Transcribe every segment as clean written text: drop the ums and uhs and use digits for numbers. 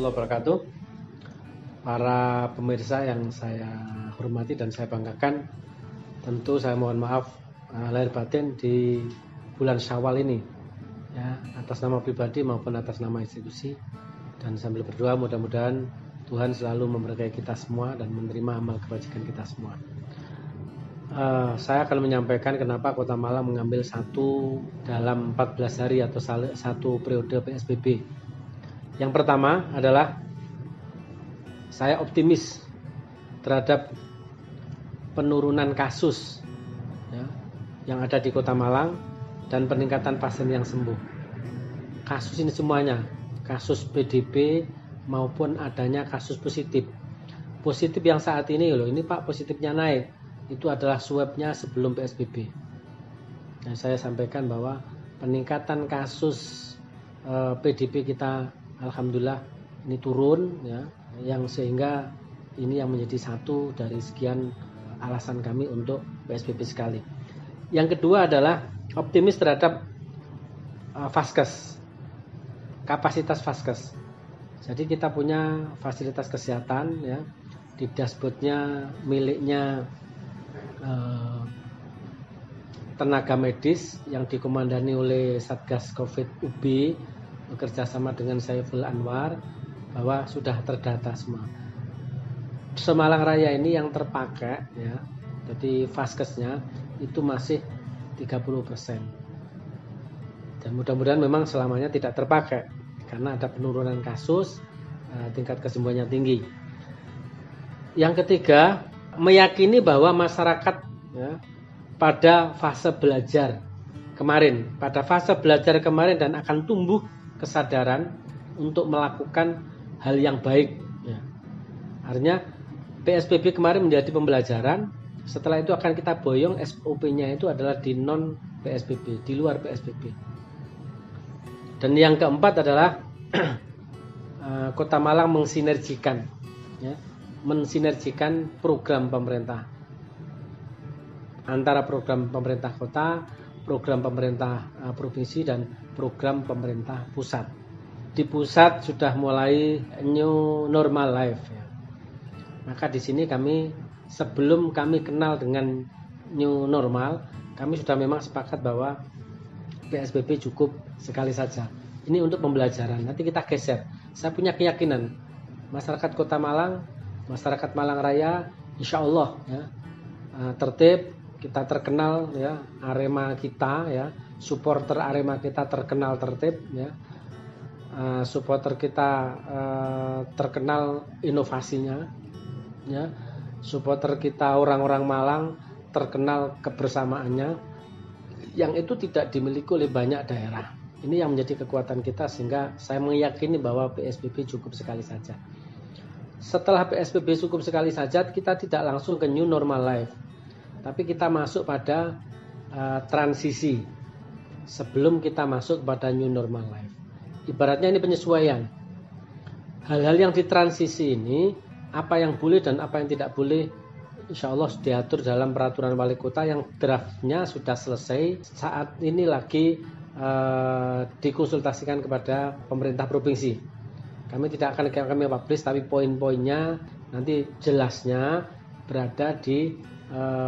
warahmatullahi wabarakatuh. Para pemirsa yang saya hormati dan saya banggakan, tentu saya mohon maaf lahir batin di bulan Syawal ini, ya, atas nama pribadi maupun atas nama institusi. Dan sambil berdoa mudah-mudahan Tuhan selalu memberkahi kita semua dan menerima amal kebajikan kita semua. Saya akan menyampaikan kenapa Kota Malang mengambil satu dalam 14 hari atau satu periode PSBB. Yang pertama adalah saya optimis terhadap penurunan kasus, ya, yang ada di Kota Malang dan peningkatan pasien yang sembuh. Kasus ini semuanya, kasus PDP maupun adanya kasus positif. Positif yang saat ini loh, ini Pak positifnya naik, itu adalah swabnya sebelum PSBB. Dan saya sampaikan bahwa peningkatan kasus PDP kita alhamdulillah ini turun, ya, yang sehingga ini yang menjadi satu dari sekian alasan kami untuk PSBB sekali. Yang kedua adalah optimis terhadap Vaskes, kapasitas Vaskes. Jadi kita punya fasilitas kesehatan, ya, di dashboardnya miliknya tenaga medis yang dikomandani oleh Satgas Covid UB bekerja sama dengan Saiful Anwar, bahwa sudah terdata semua. Semalang Raya ini yang terpakai, ya, jadi Vaskesnya itu masih 30%. Dan mudah-mudahan memang selamanya tidak terpakai karena ada penurunan kasus, tingkat kesembuhannya tinggi. Yang ketiga, meyakini bahwa masyarakat, ya, pada fase belajar kemarin dan akan tumbuh kesadaran untuk melakukan hal yang baik, ya. Artinya PSBB kemarin menjadi pembelajaran. Setelah itu akan kita boyong SOP-nya itu adalah di non PSBB, di luar PSBB. Dan yang keempat adalah Kota Malang mensinergikan, ya, mensinergikan program pemerintah antara program pemerintah kota, program pemerintah provinsi dan program pemerintah pusat. Di pusat sudah mulai new normal life, ya. Maka di sini kami sebelum kami kenal dengan new normal, kami sudah memang sepakat bahwa PSBB cukup sekali saja. Ini untuk pembelajaran. Nanti kita geser. Saya punya keyakinan masyarakat Kota Malang, masyarakat Malang Raya, insya Allah, ya, tertib. Kita terkenal, ya, Arema kita, ya, supporter Arema kita terkenal tertib, ya. Supporter kita terkenal inovasinya, ya. Supporter kita orang-orang Malang terkenal kebersamaannya, yang itu tidak dimiliki oleh banyak daerah. Ini yang menjadi kekuatan kita, sehingga saya meyakini bahwa PSBB cukup sekali saja. Setelah PSBB cukup sekali saja, kita tidak langsung ke new normal life, tapi kita masuk pada transisi sebelum kita masuk pada new normal life. Ibaratnya ini penyesuaian. Hal-hal yang ditransisi ini, apa yang boleh dan apa yang tidak boleh, insya Allah diatur dalam peraturan wali kota yang draftnya sudah selesai. Saat ini lagi dikonsultasikan kepada pemerintah provinsi. Kami tidak akan kami publish, tapi poin-poinnya nanti jelasnya berada di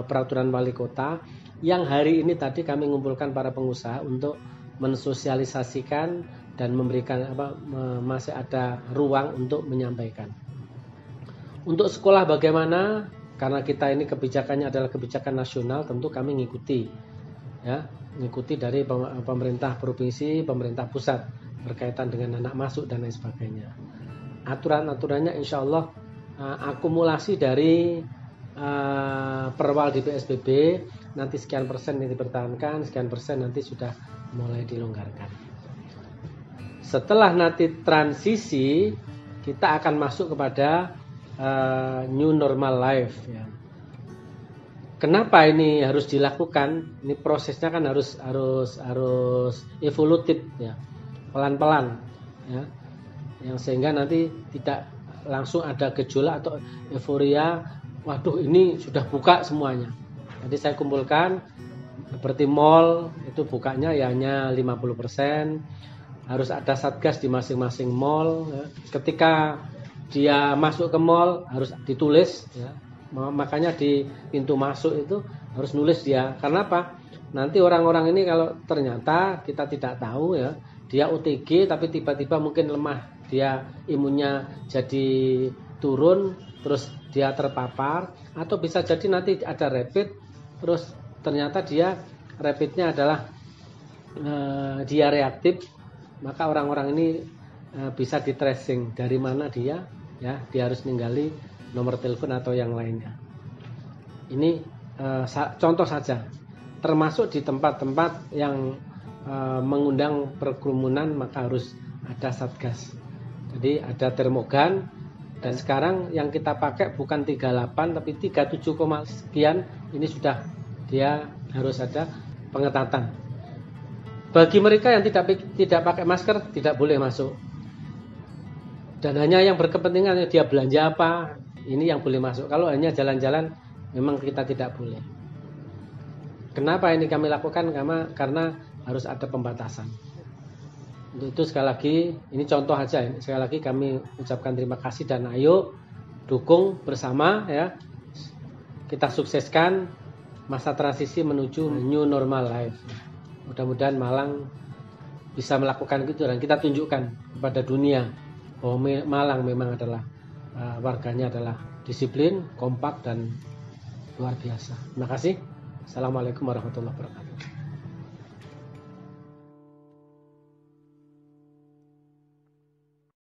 peraturan wali kota yang hari ini tadi kami mengumpulkan para pengusaha untuk mensosialisasikan dan memberikan masih ada ruang untuk menyampaikan. Untuk sekolah bagaimana? Karena kita ini kebijakannya adalah kebijakan nasional, tentu kami mengikuti, ya, mengikuti dari pemerintah provinsi, pemerintah pusat berkaitan dengan anak masuk dan lain sebagainya. Aturan-aturannya insya Allah akumulasi dari perwal di PSBB, nanti sekian persen yang dipertahankan, sekian persen nanti sudah mulai dilonggarkan. Setelah nanti transisi, kita akan masuk kepada new normal life, ya. Kenapa ini harus dilakukan? Ini prosesnya kan harus evolutif, ya, pelan-pelan, ya, yang sehingga nanti tidak langsung ada gejolak atau euforia. Waduh, ini sudah buka semuanya. Jadi saya kumpulkan seperti mall itu bukanya ya hanya 50%, harus ada satgas di masing-masing mall. Ya. Ketika dia masuk ke mall harus ditulis. Ya. Makanya di pintu masuk itu harus nulis dia. Karena apa? Nanti orang-orang ini kalau ternyata kita tidak tahu ya, dia OTG tapi tiba-tiba mungkin lemah, dia imunnya jadi turun, terus dia terpapar, atau bisa jadi nanti ada rapid, terus ternyata dia rapidnya adalah dia reaktif, maka orang-orang ini bisa di tracing dari mana dia, ya dia harus ninggali nomor telepon atau yang lainnya. Ini contoh saja, termasuk di tempat-tempat yang mengundang perkerumunan maka harus ada satgas. Jadi ada termogan, dan sekarang yang kita pakai bukan 38 tapi 37, sekian, ini sudah dia harus ada pengetatan. Bagi mereka yang tidak pakai masker tidak boleh masuk. Dan hanya yang berkepentingan dia belanja apa, ini yang boleh masuk. Kalau hanya jalan-jalan memang kita tidak boleh. Kenapa ini kami lakukan? Karena harus ada pembatasan. Untuk itu sekali lagi, ini contoh aja. Sekali lagi kami ucapkan terima kasih dan ayo dukung bersama ya. Kita sukseskan masa transisi menuju new normal life. Mudah-mudahan Malang bisa melakukan itu dan kita tunjukkan kepada dunia bahwa Malang memang adalah warganya adalah disiplin, kompak dan luar biasa. Terima kasih. Assalamualaikum warahmatullahi wabarakatuh.